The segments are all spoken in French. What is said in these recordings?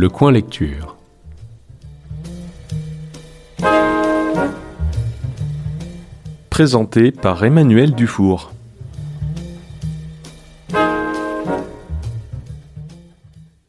Le coin lecture. Présenté par Emmanuel Dufour.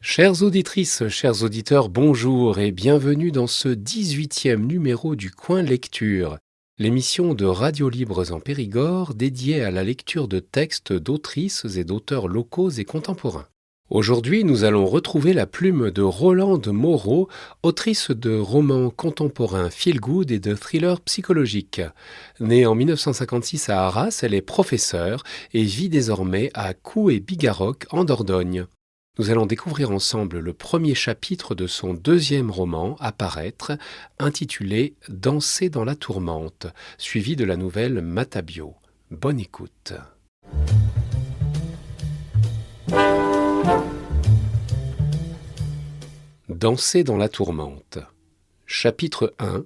Chères auditrices, chers auditeurs, bonjour et bienvenue dans ce 18e numéro du Coin Lecture, l'émission de Radio Libres en Périgord dédiée à la lecture de textes d'autrices et d'auteurs locaux et contemporains. Aujourd'hui, nous allons retrouver la plume de Rolande Moreau, autrice de romans contemporains feel-good et de thrillers psychologiques. Née en 1956 à Arras, elle est professeure et vit désormais à Coué-Bigarroc en Dordogne. Nous allons découvrir ensemble le premier chapitre de son deuxième roman à paraître, intitulé « Danser dans la tourmente », suivi de la nouvelle Matabio. Bonne écoute. Danser dans la tourmente. Chapitre 1.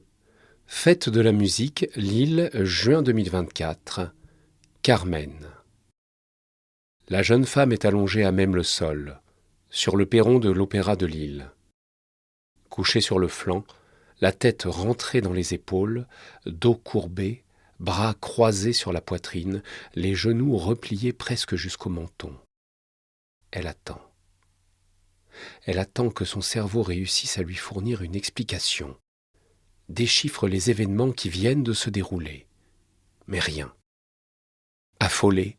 Fête de la musique, Lille, juin 2024. Carmen. La jeune femme est allongée à même le sol, sur le perron de l'Opéra de Lille. Couchée sur le flanc, la tête rentrée dans les épaules, dos courbé, bras croisés sur la poitrine, les genoux repliés presque jusqu'au menton. Elle attend. Elle attend que son cerveau réussisse à lui fournir une explication, déchiffre les événements qui viennent de se dérouler. Mais rien. Affolé,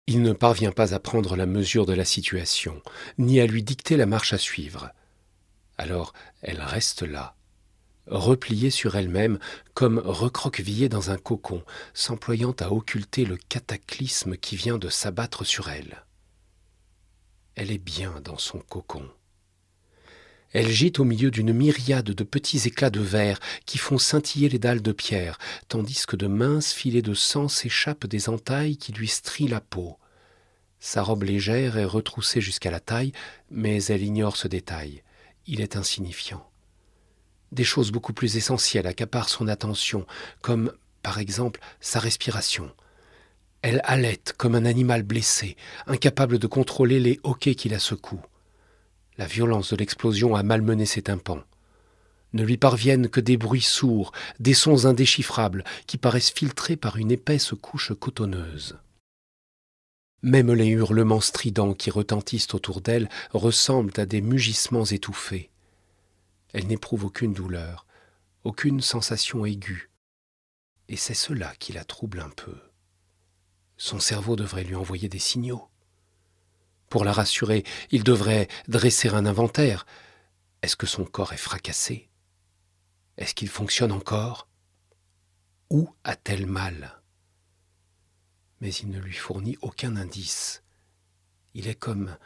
il ne parvient pas à prendre la mesure de la situation, ni à lui dicter la marche à suivre. Alors elle reste là, repliée sur elle-même, comme recroquevillée dans un cocon, s'employant à occulter le cataclysme qui vient de s'abattre sur elle. Elle est bien dans son cocon. Elle gîte au milieu d'une myriade de petits éclats de verre qui font scintiller les dalles de pierre, tandis que de minces filets de sang s'échappent des entailles qui lui strient la peau. Sa robe légère est retroussée jusqu'à la taille, mais elle ignore ce détail. Il est insignifiant. Des choses beaucoup plus essentielles accaparent son attention, comme, par exemple, sa respiration. Elle halète comme un animal blessé, incapable de contrôler les hoquets qui la secouent. La violence de l'explosion a malmené ses tympans. Ne lui parviennent que des bruits sourds, des sons indéchiffrables qui paraissent filtrés par une épaisse couche cotonneuse. Même les hurlements stridents qui retentissent autour d'elle ressemblent à des mugissements étouffés. Elle n'éprouve aucune douleur, aucune sensation aiguë. Et c'est cela qui la trouble un peu. Son cerveau devrait lui envoyer des signaux. Pour la rassurer, il devrait dresser un inventaire. Est-ce que son corps est fracassé? Est-ce qu'il fonctionne encore? Où a-t-elle mal? Mais il ne lui fournit aucun indice. Il est comme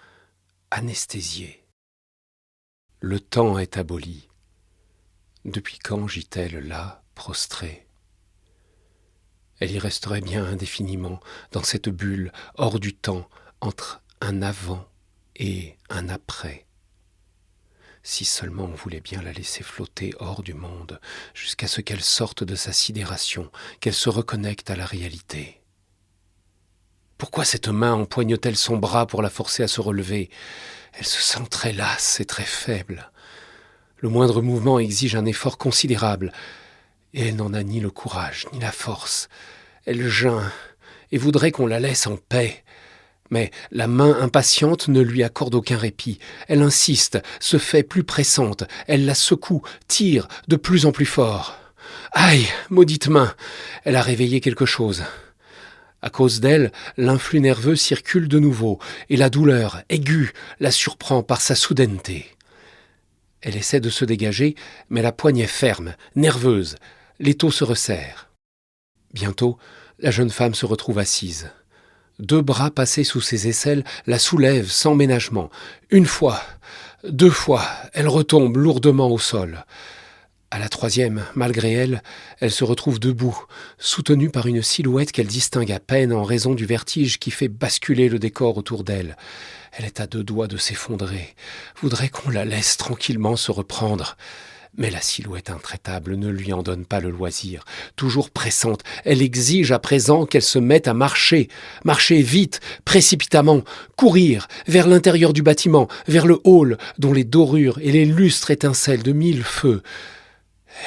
anesthésié. Le temps est aboli. Depuis quand gît-elle là, prostrée? Elle y resterait bien indéfiniment, dans cette bulle, hors du temps, entre un avant et un après. Si seulement on voulait bien la laisser flotter hors du monde, jusqu'à ce qu'elle sorte de sa sidération, qu'elle se reconnecte à la réalité. Pourquoi cette main empoigne-t-elle son bras pour la forcer à se relever? Elle se sent très lasse et très faible. Le moindre mouvement exige un effort considérable, et elle n'en a ni le courage, ni la force. Elle geint et voudrait qu'on la laisse en paix. Mais la main impatiente ne lui accorde aucun répit. Elle insiste, se fait plus pressante. Elle la secoue, tire de plus en plus fort. Aïe, maudite main! Elle a réveillé quelque chose. À cause d'elle, l'influx nerveux circule de nouveau, et la douleur, aiguë, la surprend par sa soudaineté. Elle essaie de se dégager, mais la poigne est ferme, nerveuse. L'étau se resserre. Bientôt, la jeune femme se retrouve assise. 2 bras passés sous ses aisselles la soulèvent sans ménagement. 1 fois, 2 fois, elle retombe lourdement au sol. À la 3e, malgré elle, elle se retrouve debout, soutenue par une silhouette qu'elle distingue à peine en raison du vertige qui fait basculer le décor autour d'elle. Elle est à 2 doigts de s'effondrer, voudrait qu'on la laisse tranquillement se reprendre. Mais la silhouette intraitable ne lui en donne pas le loisir. Toujours pressante, elle exige à présent qu'elle se mette à marcher. Marcher vite, précipitamment, courir vers l'intérieur du bâtiment, vers le hall dont les dorures et les lustres étincellent de mille feux.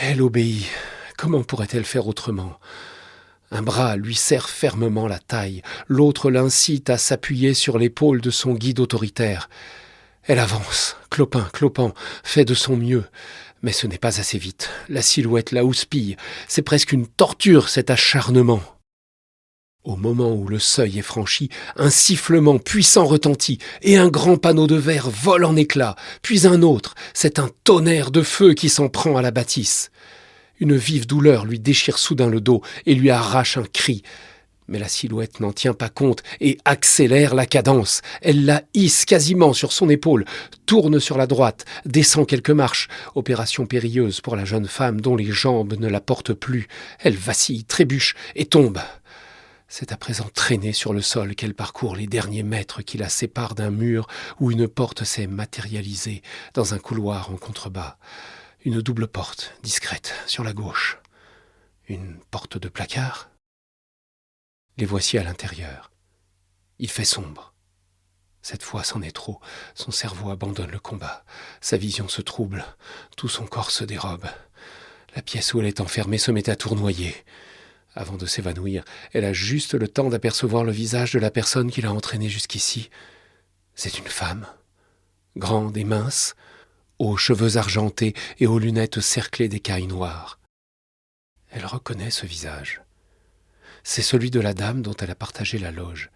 Elle obéit. Comment pourrait-elle faire autrement ? Un bras lui serre fermement la taille, l'autre l'incite à s'appuyer sur l'épaule de son guide autoritaire. Elle avance, clopin, fait de son mieux. Mais ce n'est pas assez vite. La silhouette la houspille. C'est presque une torture, cet acharnement. Au moment où le seuil est franchi, un sifflement puissant retentit, et un grand panneau de verre vole en éclats, puis un autre. C'est un tonnerre de feu qui s'en prend à la bâtisse. Une vive douleur lui déchire soudain le dos et lui arrache un cri. Mais la silhouette n'en tient pas compte et accélère la cadence. Elle la hisse quasiment sur son épaule, tourne sur la droite, descend quelques marches. Opération périlleuse pour la jeune femme dont les jambes ne la portent plus. Elle vacille, trébuche et tombe. C'est à présent traînée sur le sol qu'elle parcourt les derniers mètres qui la séparent d'un mur où une porte s'est matérialisée dans un couloir en contrebas. Une double porte, discrète, sur la gauche. Une porte de placard. Les voici à l'intérieur. Il fait sombre. Cette fois, c'en est trop. Son cerveau abandonne le combat. Sa vision se trouble. Tout son corps se dérobe. La pièce où elle est enfermée se met à tournoyer. Avant de s'évanouir, elle a juste le temps d'apercevoir le visage de la personne qui l'a entraînée jusqu'ici. C'est une femme, grande et mince, aux cheveux argentés et aux lunettes cerclées d'écailles noires. Elle reconnaît ce visage. C'est celui de la dame dont elle a partagé la loge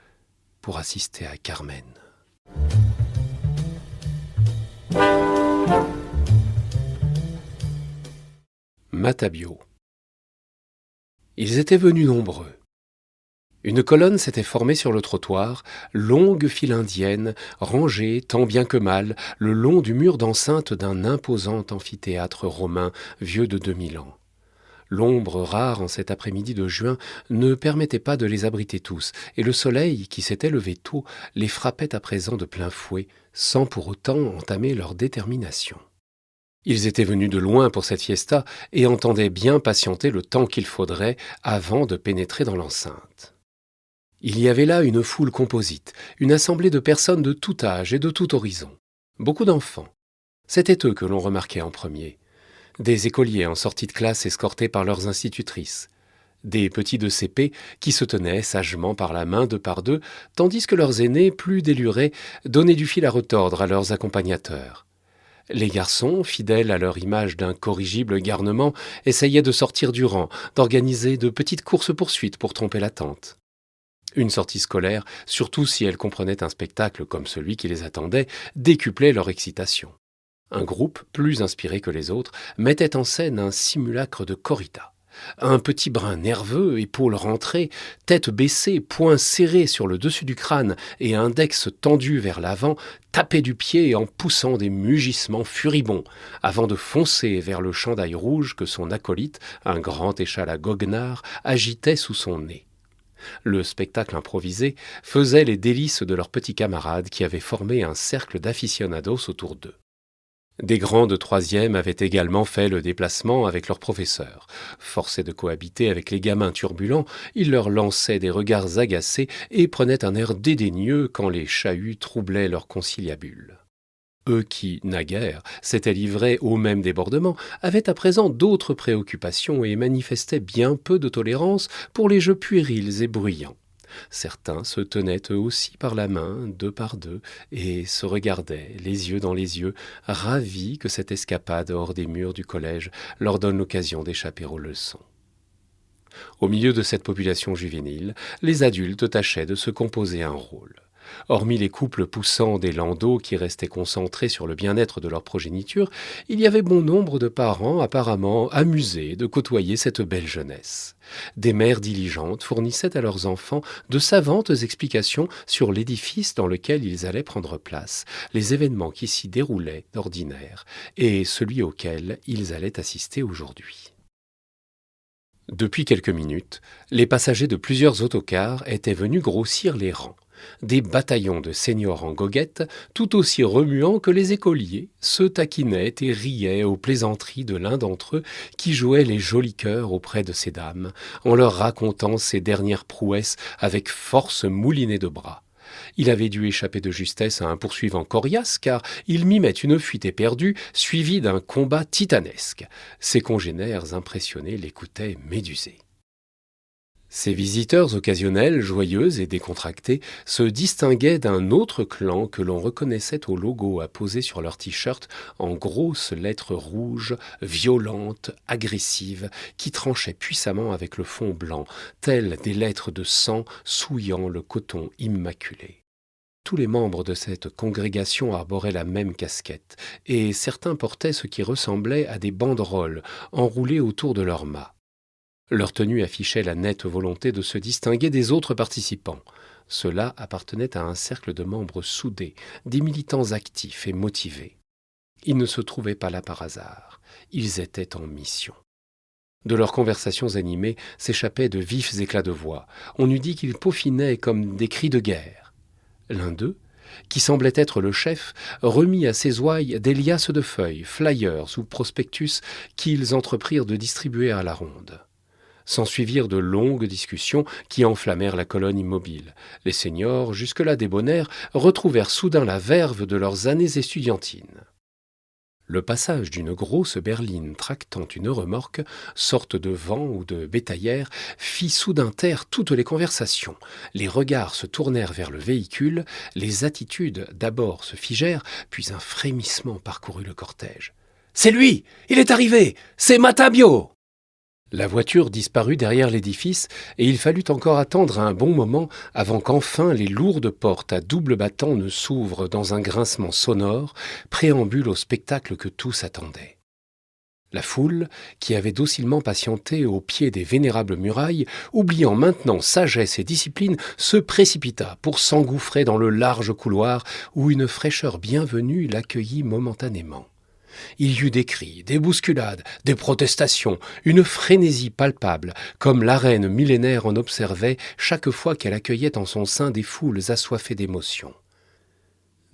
pour assister à Carmen. Matabio. Ils étaient venus nombreux. Une colonne s'était formée sur le trottoir, longue file indienne, rangée, tant bien que mal, le long du mur d'enceinte d'un imposant amphithéâtre romain vieux de 2000 ans. L'ombre rare en cet après-midi de juin ne permettait pas de les abriter tous, et le soleil, qui s'était levé tôt, les frappait à présent de plein fouet, sans pour autant entamer leur détermination. Ils étaient venus de loin pour cette fiesta et entendaient bien patienter le temps qu'il faudrait avant de pénétrer dans l'enceinte. Il y avait là une foule composite, une assemblée de personnes de tout âge et de tout horizon. Beaucoup d'enfants. C'étaient eux que l'on remarquait en premier. Des écoliers en sortie de classe escortés par leurs institutrices. Des petits de CP qui se tenaient sagement par la main deux par deux, tandis que leurs aînés, plus délurés, donnaient du fil à retordre à leurs accompagnateurs. Les garçons, fidèles à leur image d'un corrigible garnement, essayaient de sortir du rang, d'organiser de petites courses-poursuites pour tromper l'attente. Une sortie scolaire, surtout si elle comprenait un spectacle comme celui qui les attendait, décuplait leur excitation. Un groupe, plus inspiré que les autres, mettait en scène un simulacre de corrida. Un petit brin nerveux, épaules rentrées, tête baissée, poings serrés sur le dessus du crâne et index tendu vers l'avant, tapait du pied en poussant des mugissements furibonds, avant de foncer vers le chandail rouge que son acolyte, un grand échalas goguenard, agitait sous son nez. Le spectacle improvisé faisait les délices de leurs petits camarades qui avaient formé un cercle d'aficionados autour d'eux. Des grands de troisième avaient également fait le déplacement avec leurs professeurs. Forcés de cohabiter avec les gamins turbulents, ils leur lançaient des regards agacés et prenaient un air dédaigneux quand les chahuts troublaient leur conciliabule. Eux qui, naguère, s'étaient livrés au même débordement, avaient à présent d'autres préoccupations et manifestaient bien peu de tolérance pour les jeux puérils et bruyants. Certains se tenaient eux aussi par la main, deux par deux, et se regardaient, les yeux dans les yeux, ravis que cette escapade hors des murs du collège leur donne l'occasion d'échapper aux leçons. Au milieu de cette population juvénile, les adultes tâchaient de se composer un rôle. Hormis les couples poussant des landaux qui restaient concentrés sur le bien-être de leur progéniture, il y avait bon nombre de parents apparemment amusés de côtoyer cette belle jeunesse. Des mères diligentes fournissaient à leurs enfants de savantes explications sur l'édifice dans lequel ils allaient prendre place, les événements qui s'y déroulaient d'ordinaire, et celui auquel ils allaient assister aujourd'hui. Depuis quelques minutes, les passagers de plusieurs autocars étaient venus grossir les rangs. Des bataillons de seigneurs en goguette, tout aussi remuants que les écoliers, se taquinaient et riaient aux plaisanteries de l'un d'entre eux qui jouait les jolis cœurs auprès de ces dames, en leur racontant ses dernières prouesses avec force moulinée de bras. Il avait dû échapper de justesse à un poursuivant coriace, car il mimait une fuite éperdue, suivie d'un combat titanesque. Ses congénères impressionnés l'écoutaient médusés. Ces visiteurs occasionnels, joyeux et décontractés, se distinguaient d'un autre clan que l'on reconnaissait au logo apposé sur leur t-shirt en grosses lettres rouges, violentes, agressives, qui tranchaient puissamment avec le fond blanc, telles des lettres de sang souillant le coton immaculé. Tous les membres de cette congrégation arboraient la même casquette, et certains portaient ce qui ressemblait à des banderoles enroulées autour de leurs mâts. Leur tenue affichait la nette volonté de se distinguer des autres participants. Ceux-là appartenaient à un cercle de membres soudés, des militants actifs et motivés. Ils ne se trouvaient pas là par hasard, ils étaient en mission. De leurs conversations animées s'échappaient de vifs éclats de voix. On eût dit qu'ils peaufinaient comme des cris de guerre. L'un d'eux, qui semblait être le chef, remit à ses ouailles des liasses de feuilles, flyers ou prospectus qu'ils entreprirent de distribuer à la ronde. S'ensuivirent de longues discussions qui enflammèrent la colonne immobile. Les seniors, jusque-là débonnaires, retrouvèrent soudain la verve de leurs années estudiantines. Le passage d'une grosse berline tractant une remorque, sorte de vent ou de bétaillère, fit soudain taire toutes les conversations. Les regards se tournèrent vers le véhicule, les attitudes d'abord se figèrent, puis un frémissement parcourut le cortège. « C'est lui! Il est arrivé! C'est Matabio !» La voiture disparut derrière l'édifice et il fallut encore attendre un bon moment avant qu'enfin les lourdes portes à double battant ne s'ouvrent dans un grincement sonore, préambule au spectacle que tous attendaient. La foule, qui avait docilement patienté au pied des vénérables murailles, oubliant maintenant sagesse et discipline, se précipita pour s'engouffrer dans le large couloir où une fraîcheur bienvenue l'accueillit momentanément. Il y eut des cris, des bousculades, des protestations, une frénésie palpable, comme l'arène millénaire en observait chaque fois qu'elle accueillait en son sein des foules assoiffées d'émotion.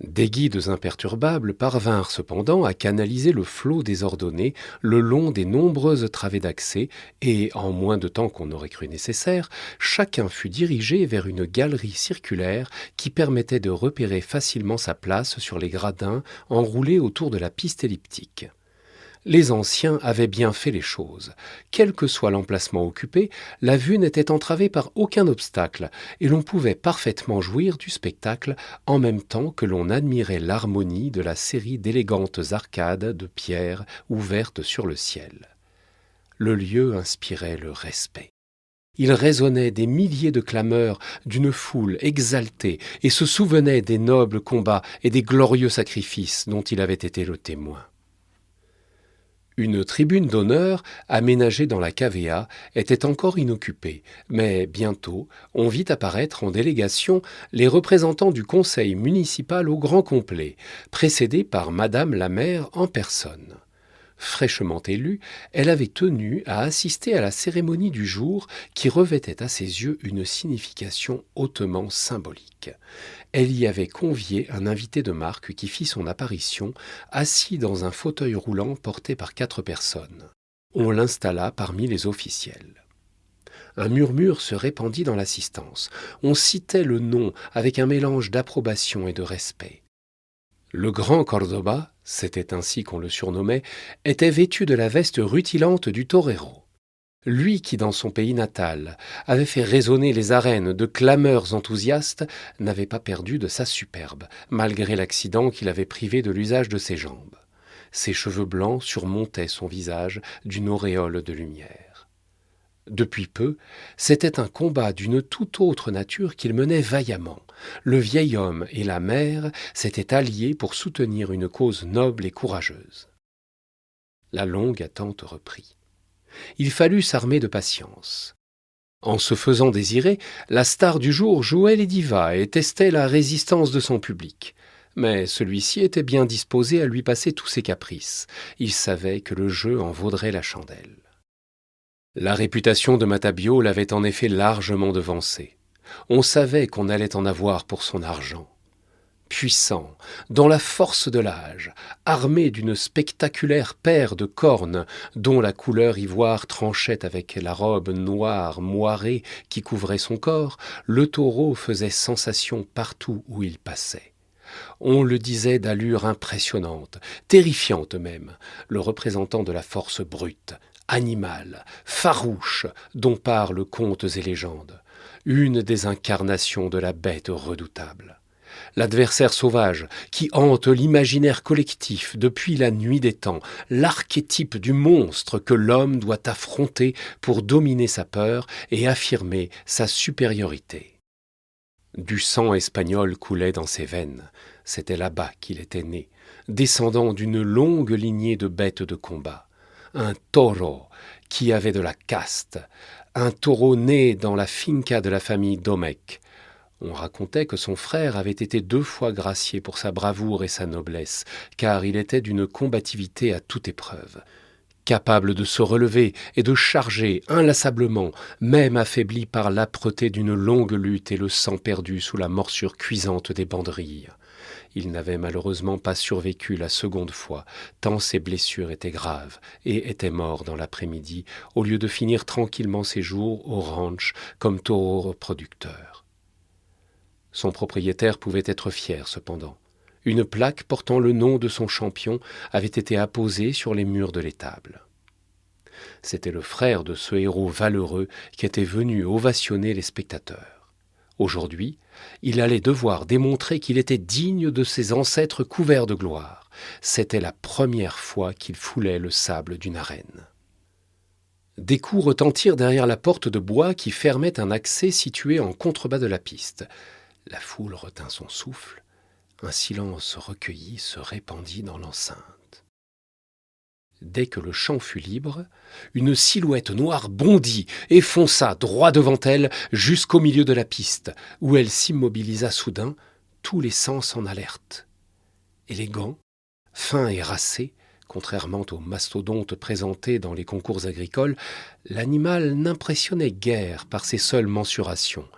Des guides imperturbables parvinrent cependant à canaliser le flot désordonné le long des nombreuses travées d'accès et, en moins de temps qu'on aurait cru nécessaire, chacun fut dirigé vers une galerie circulaire qui permettait de repérer facilement sa place sur les gradins enroulés autour de la piste elliptique. Les anciens avaient bien fait les choses. Quel que soit l'emplacement occupé, la vue n'était entravée par aucun obstacle, et l'on pouvait parfaitement jouir du spectacle en même temps que l'on admirait l'harmonie de la série d'élégantes arcades de pierre ouvertes sur le ciel. Le lieu inspirait le respect. Il résonnait des milliers de clameurs d'une foule exaltée et se souvenait des nobles combats et des glorieux sacrifices dont il avait été le témoin. Une tribune d'honneur, aménagée dans la cavea, était encore inoccupée, mais bientôt on vit apparaître en délégation les représentants du conseil municipal au grand complet, précédés par madame la maire en personne. Fraîchement élue, elle avait tenu à assister à la cérémonie du jour qui revêtait à ses yeux une signification hautement symbolique. Elle y avait convié un invité de marque qui fit son apparition, assis dans un fauteuil roulant porté par 4 personnes. On l'installa parmi les officiels. Un murmure se répandit dans l'assistance. On citait le nom avec un mélange d'approbation et de respect. Le grand Cordoba, c'était ainsi qu'on le surnommait, était vêtu de la veste rutilante du torero. Lui qui, dans son pays natal, avait fait résonner les arènes de clameurs enthousiastes, n'avait pas perdu de sa superbe, malgré l'accident qui l'avait privé de l'usage de ses jambes. Ses cheveux blancs surmontaient son visage d'une auréole de lumière. Depuis peu, c'était un combat d'une toute autre nature qu'il menait vaillamment. Le vieil homme et la mère s'étaient alliés pour soutenir une cause noble et courageuse. La longue attente reprit. Il fallut s'armer de patience. En se faisant désirer, la star du jour jouait les divas et testait la résistance de son public. Mais celui-ci était bien disposé à lui passer tous ses caprices. Il savait que le jeu en vaudrait la chandelle. La réputation de Matabio l'avait en effet largement devancé. On savait qu'on allait en avoir pour son argent. Puissant, dans la force de l'âge, armé d'une spectaculaire paire de cornes dont la couleur ivoire tranchait avec la robe noire moirée qui couvrait son corps, le taureau faisait sensation partout où il passait. On le disait d'allure impressionnante, terrifiante même, le représentant de la force brute, animale, farouche, dont parlent contes et légendes, une des incarnations de la bête redoutable. L'adversaire sauvage qui hante l'imaginaire collectif depuis la nuit des temps, l'archétype du monstre que l'homme doit affronter pour dominer sa peur et affirmer sa supériorité. Du sang espagnol coulait dans ses veines, c'était là-bas qu'il était né, descendant d'une longue lignée de bêtes de combat. Un taureau qui avait de la caste, un taureau né dans la finca de la famille Domecq. On racontait que son frère avait été 2 fois gracié pour sa bravoure et sa noblesse, car il était d'une combativité à toute épreuve. Capable de se relever et de charger inlassablement, même affaibli par l'âpreté d'une longue lutte et le sang perdu sous la morsure cuisante des banderilles. Il n'avait malheureusement pas survécu la seconde fois, tant ses blessures étaient graves, et était mort dans l'après-midi, au lieu de finir tranquillement ses jours au ranch comme taureau reproducteur. Son propriétaire pouvait être fier cependant. Une plaque portant le nom de son champion avait été apposée sur les murs de l'étable. C'était le frère de ce héros valeureux qui était venu ovationner les spectateurs. Aujourd'hui, il allait devoir démontrer qu'il était digne de ses ancêtres couverts de gloire. C'était la première fois qu'il foulait le sable d'une arène. Des coups retentirent derrière la porte de bois qui fermait un accès situé en contrebas de la piste. La foule retint son souffle. Un silence recueilli se répandit dans l'enceinte. Dès que le champ fut libre, une silhouette noire bondit et fonça droit devant elle jusqu'au milieu de la piste, où elle s'immobilisa soudain, tous les sens en alerte. Élégant, fin et racé, contrairement aux mastodontes présentés dans les concours agricoles, l'animal n'impressionnait guère par ses seules mensurations.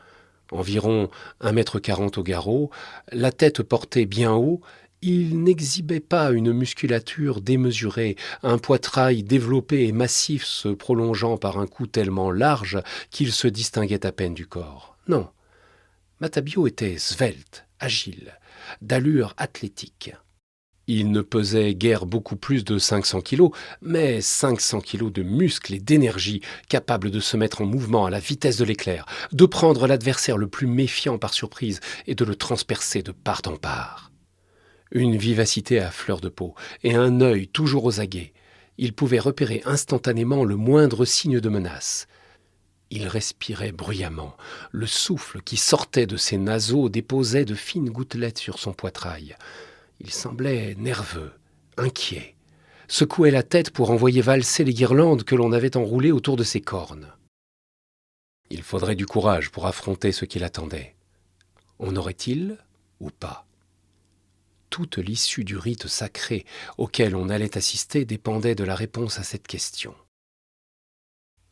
Environ 1,40 m au garrot, la tête portée bien haut, il n'exhibait pas une musculature démesurée, un poitrail développé et massif se prolongeant par un cou tellement large qu'il se distinguait à peine du corps. Non, Matabio était svelte, agile, d'allure athlétique. Il ne pesait guère beaucoup plus de 500 kilos, mais 500 kilos de muscles et d'énergie, capables de se mettre en mouvement à la vitesse de l'éclair, de prendre l'adversaire le plus méfiant par surprise et de le transpercer de part en part. Une vivacité à fleur de peau et un œil toujours aux aguets. Il pouvait repérer instantanément le moindre signe de menace. Il respirait bruyamment. Le souffle qui sortait de ses naseaux déposait de fines gouttelettes sur son poitrail. Il semblait nerveux, inquiet, secouait la tête pour envoyer valser les guirlandes que l'on avait enroulées autour de ses cornes. Il faudrait du courage pour affronter ce qui l'attendait. En aurait-il ou pas ? Toute l'issue du rite sacré auquel on allait assister dépendait de la réponse à cette question.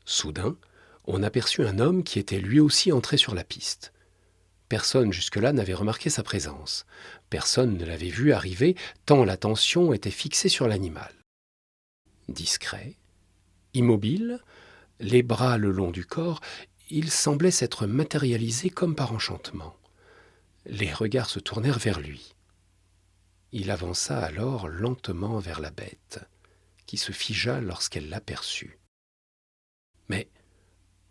Soudain, on aperçut un homme qui était lui aussi entré sur la piste. Personne jusque-là n'avait remarqué sa présence. Personne ne l'avait vu arriver, tant l'attention était fixée sur l'animal. Discret, immobile, les bras le long du corps, il semblait s'être matérialisé comme par enchantement. Les regards se tournèrent vers lui. Il avança alors lentement vers la bête, qui se figea lorsqu'elle l'aperçut. Mais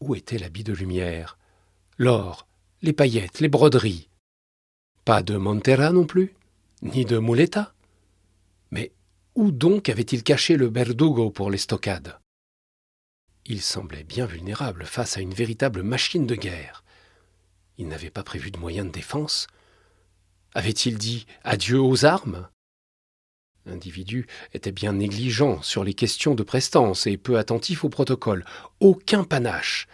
où était l'habit de lumière, l'or, les paillettes, les broderies? Pas de montera non plus, ni de muleta. Mais où donc avait-il caché le berdugo pour les stockades? Il semblait bien vulnérable face à une véritable machine de guerre. Il n'avait pas prévu de moyens de défense. Avait-il dit adieu aux armes? L'individu était bien négligent sur les questions de prestance et peu attentif au protocole. Aucun panache.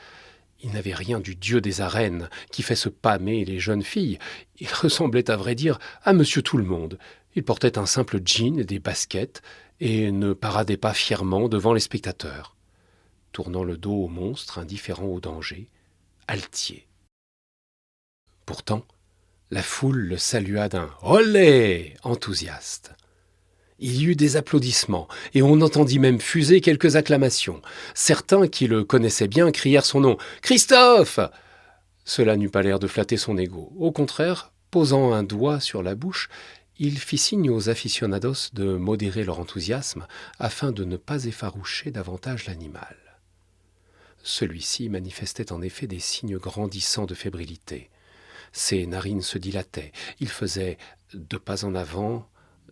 Il n'avait rien du dieu des arènes qui fait se pâmer les jeunes filles. Il ressemblait à vrai dire à monsieur tout-le-monde. Il portait un simple jean et des baskets et ne paradait pas fièrement devant les spectateurs. Tournant le dos au monstre indifférent au danger, altier. Pourtant, la foule le salua d'un « Olé !» enthousiaste. Il y eut des applaudissements, et on entendit même fuser quelques acclamations. Certains qui le connaissaient bien crièrent son nom « Christophe !» Cela n'eut pas l'air de flatter son ego. Au contraire, posant un doigt sur la bouche, il fit signe aux aficionados de modérer leur enthousiasme afin de ne pas effaroucher davantage l'animal. Celui-ci manifestait en effet des signes grandissants de fébrilité. Ses narines se dilataient, il faisait 2 pas en avant,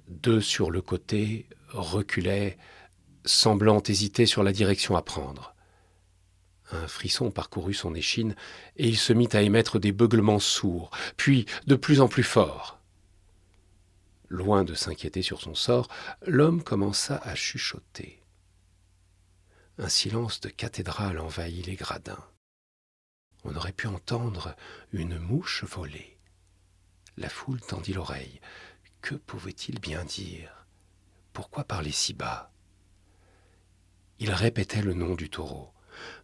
2 sur le côté, reculait, semblant hésiter sur la direction à prendre. Un frisson parcourut son échine et il se mit à émettre des beuglements sourds, puis de plus en plus forts. Loin de s'inquiéter sur son sort, l'homme commença à chuchoter. Un silence de cathédrale envahit les gradins. On aurait pu entendre une mouche voler. La foule tendit l'oreille. Que pouvait-il bien dire? Pourquoi parler si bas? Il répétait le nom du taureau,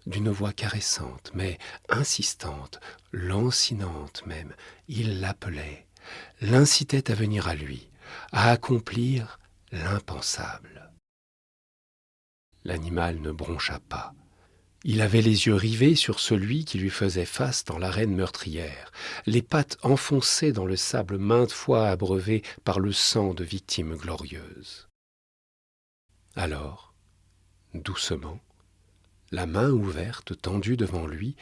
d'une voix caressante, mais insistante, lancinante même. Il l'appelait, l'incitait à venir à lui, à accomplir l'impensable. L'animal ne broncha pas. Il avait les yeux rivés sur celui qui lui faisait face dans l'arène meurtrière, les pattes enfoncées dans le sable maintes fois abreuvées par le sang de victimes glorieuses. Alors, doucement, la main ouverte tendue devant lui,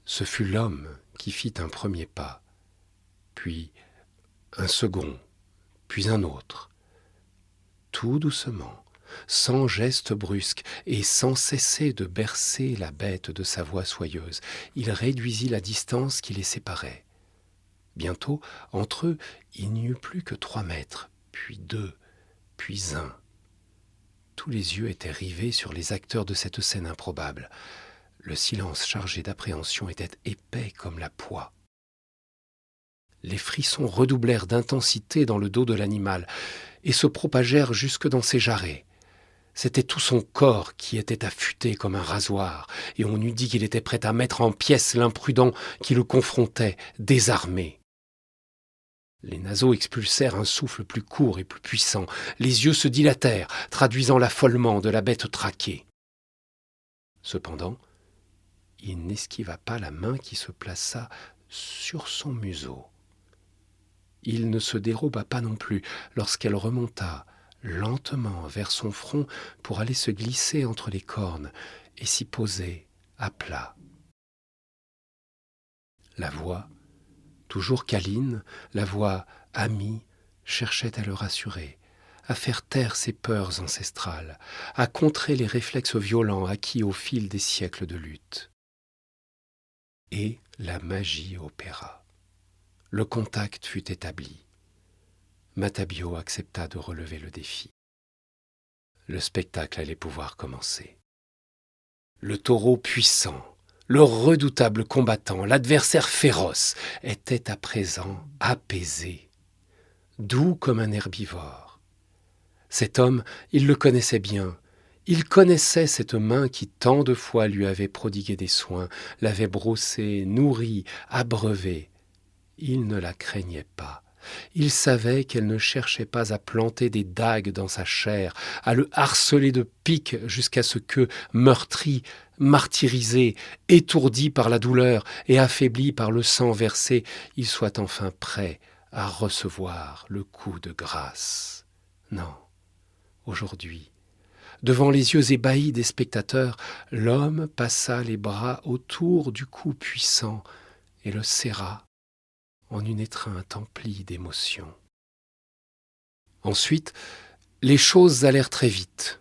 ce fut l'homme qui fit un premier pas, puis un second, puis un autre. Tout doucement, sans geste brusque et sans cesser de bercer la bête de sa voix soyeuse, il réduisit la distance qui les séparait. Bientôt, entre eux, il n'y eut plus que 3 mètres, puis 2, puis 1. Tous les yeux étaient rivés sur les acteurs de cette scène improbable. Le silence chargé d'appréhension était épais comme la poix. Les frissons redoublèrent d'intensité dans le dos de l'animal et se propagèrent jusque dans ses jarrets. C'était tout son corps qui était affûté comme un rasoir, et on eût dit qu'il était prêt à mettre en pièces l'imprudent qui le confrontait, désarmé. Les naseaux expulsèrent un souffle plus court et plus puissant. Les yeux se dilatèrent, traduisant l'affolement de la bête traquée. Cependant, il n'esquiva pas la main qui se plaça sur son museau. Il ne se déroba pas non plus lorsqu'elle remonta lentement vers son front pour aller se glisser entre les cornes et s'y poser à plat. La voix, toujours câline, la voix amie, cherchait à le rassurer, à faire taire ses peurs ancestrales, à contrer les réflexes violents acquis au fil des siècles de lutte. Et la magie opéra. Le contact fut établi. Matabio accepta de relever le défi. Le spectacle allait pouvoir commencer. Le taureau puissant, le redoutable combattant, l'adversaire féroce, était à présent apaisé, doux comme un herbivore. Cet homme, il le connaissait bien. Il connaissait cette main qui tant de fois lui avait prodigué des soins, l'avait brossé, nourri, abreuvé. Il ne la craignait pas. Il savait qu'elle ne cherchait pas à planter des dagues dans sa chair, à le harceler de piques jusqu'à ce que, meurtri, martyrisé, étourdi par la douleur et affaibli par le sang versé, il soit enfin prêt à recevoir le coup de grâce. Non, aujourd'hui, devant les yeux ébahis des spectateurs, l'homme passa les bras autour du cou puissant et le serra en une étreinte emplie d'émotion. Ensuite, les choses allèrent très vite.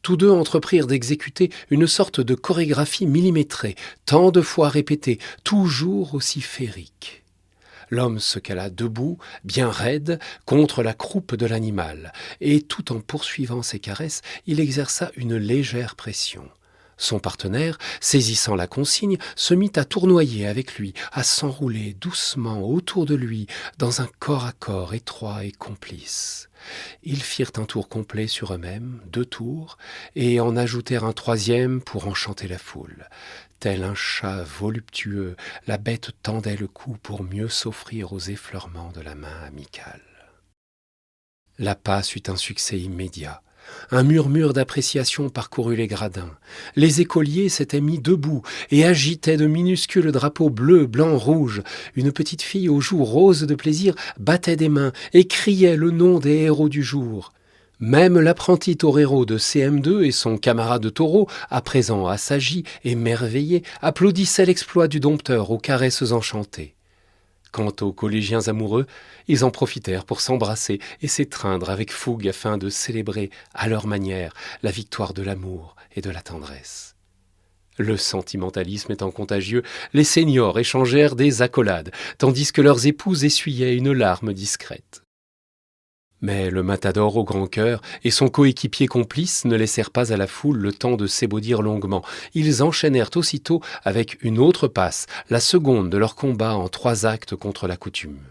Tous deux entreprirent d'exécuter une sorte de chorégraphie millimétrée, tant de fois répétée, toujours aussi féerique. L'homme se cala debout, bien raide, contre la croupe de l'animal, et tout en poursuivant ses caresses, il exerça une légère pression. Son partenaire, saisissant la consigne, se mit à tournoyer avec lui, à s'enrouler doucement autour de lui, dans un corps à corps étroit et complice. Ils firent un tour complet sur eux-mêmes, 2 tours, et en ajoutèrent un 3e pour enchanter la foule. Tel un chat voluptueux, la bête tendait le cou pour mieux s'offrir aux effleurements de la main amicale. La passe eut un succès immédiat. Un murmure d'appréciation parcourut les gradins. Les écoliers s'étaient mis debout et agitaient de minuscules drapeaux bleus, blancs, rouges. Une petite fille aux joues roses de plaisir battait des mains et criait le nom des héros du jour. Même l'apprenti torero de CM2 et son camarade de taureau, à présent assagi, émerveillés, applaudissaient l'exploit du dompteur aux caresses enchantées. Quant aux collégiens amoureux, ils en profitèrent pour s'embrasser et s'étreindre avec fougue afin de célébrer, à leur manière, la victoire de l'amour et de la tendresse. Le sentimentalisme étant contagieux, les seniors échangèrent des accolades, tandis que leurs épouses essuyaient une larme discrète. Mais le matador au grand cœur et son coéquipier complice ne laissèrent pas à la foule le temps de s'ébaudir longuement. Ils enchaînèrent aussitôt avec une autre passe, la seconde de leur combat en 3 actes contre la coutume.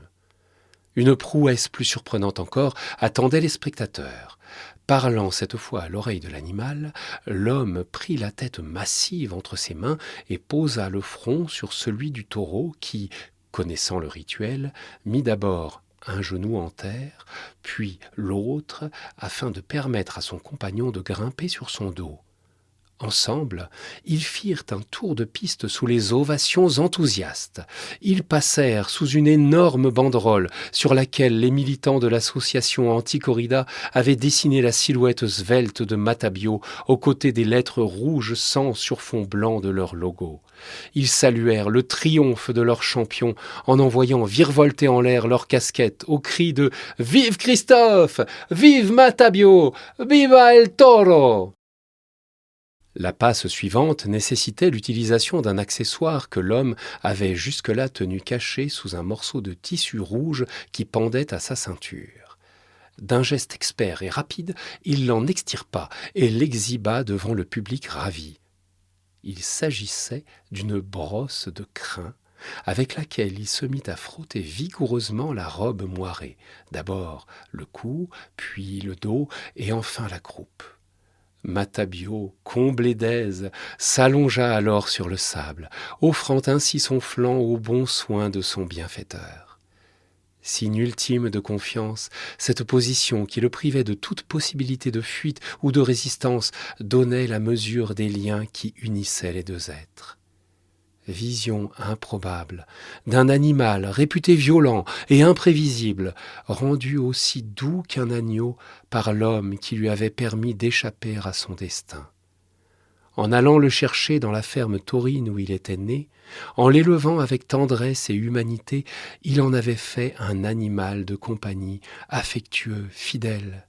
Une prouesse plus surprenante encore attendait les spectateurs. Parlant cette fois à l'oreille de l'animal, l'homme prit la tête massive entre ses mains et posa le front sur celui du taureau qui, connaissant le rituel, mit d'abord un genou en terre, puis l'autre, afin de permettre à son compagnon de grimper sur son dos. Ensemble, ils firent un tour de piste sous les ovations enthousiastes. Ils passèrent sous une énorme banderole sur laquelle les militants de l'association anti-corrida avaient dessiné la silhouette svelte de Matabio aux côtés des lettres rouges sang sur fond blanc de leur logo. Ils saluèrent le triomphe de leur champion en envoyant virevolter en l'air leurs casquettes au cri de « Vive Christophe! Vive Matabio! Viva el toro !» La passe suivante nécessitait l'utilisation d'un accessoire que l'homme avait jusque-là tenu caché sous un morceau de tissu rouge qui pendait à sa ceinture. D'un geste expert et rapide, il l'en extirpa et l'exhiba devant le public ravi. Il s'agissait d'une brosse de crin avec laquelle il se mit à frotter vigoureusement la robe moirée, d'abord le cou, puis le dos et enfin la croupe. Matabio, comblé d'aise, s'allongea alors sur le sable, offrant ainsi son flanc aux bons soins de son bienfaiteur. Signe ultime de confiance, cette position qui le privait de toute possibilité de fuite ou de résistance donnait la mesure des liens qui unissaient les deux êtres. Vision improbable d'un animal réputé violent et imprévisible, rendu aussi doux qu'un agneau par l'homme qui lui avait permis d'échapper à son destin. En allant le chercher dans la ferme taurine où il était né, en l'élevant avec tendresse et humanité, il en avait fait un animal de compagnie, affectueux, fidèle,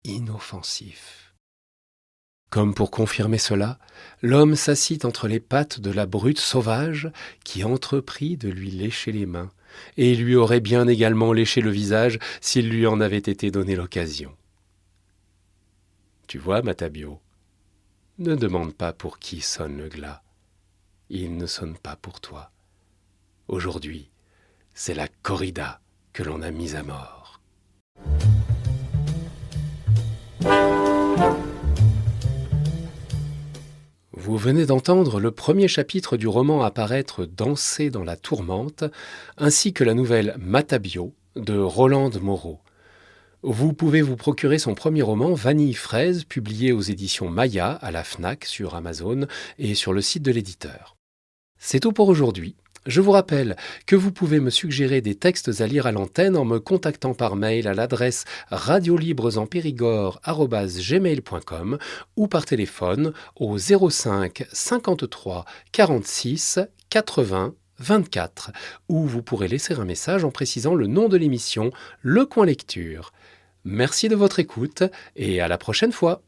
inoffensif. Comme pour confirmer cela, l'homme s'assit entre les pattes de la brute sauvage qui entreprit de lui lécher les mains, et lui aurait bien également léché le visage s'il lui en avait été donné l'occasion. Tu vois, Matabio, ne demande pas pour qui sonne le glas. Il ne sonne pas pour toi. Aujourd'hui, c'est la corrida que l'on a mise à mort. Vous venez d'entendre le premier chapitre du roman à paraître Danser dans la tourmente, ainsi que la nouvelle Matabio de Rolande Moreau. Vous pouvez vous procurer son premier roman Vanille fraise, publié aux éditions Maya à la Fnac sur Amazon et sur le site de l'éditeur. C'est tout pour aujourd'hui. Je vous rappelle que vous pouvez me suggérer des textes à lire à l'antenne en me contactant par mail à l'adresse radiolibresenpérigord@gmail.com ou par téléphone au 05 53 46 80 24, où vous pourrez laisser un message en précisant le nom de l'émission, Le Coin Lecture. Merci de votre écoute et à la prochaine fois.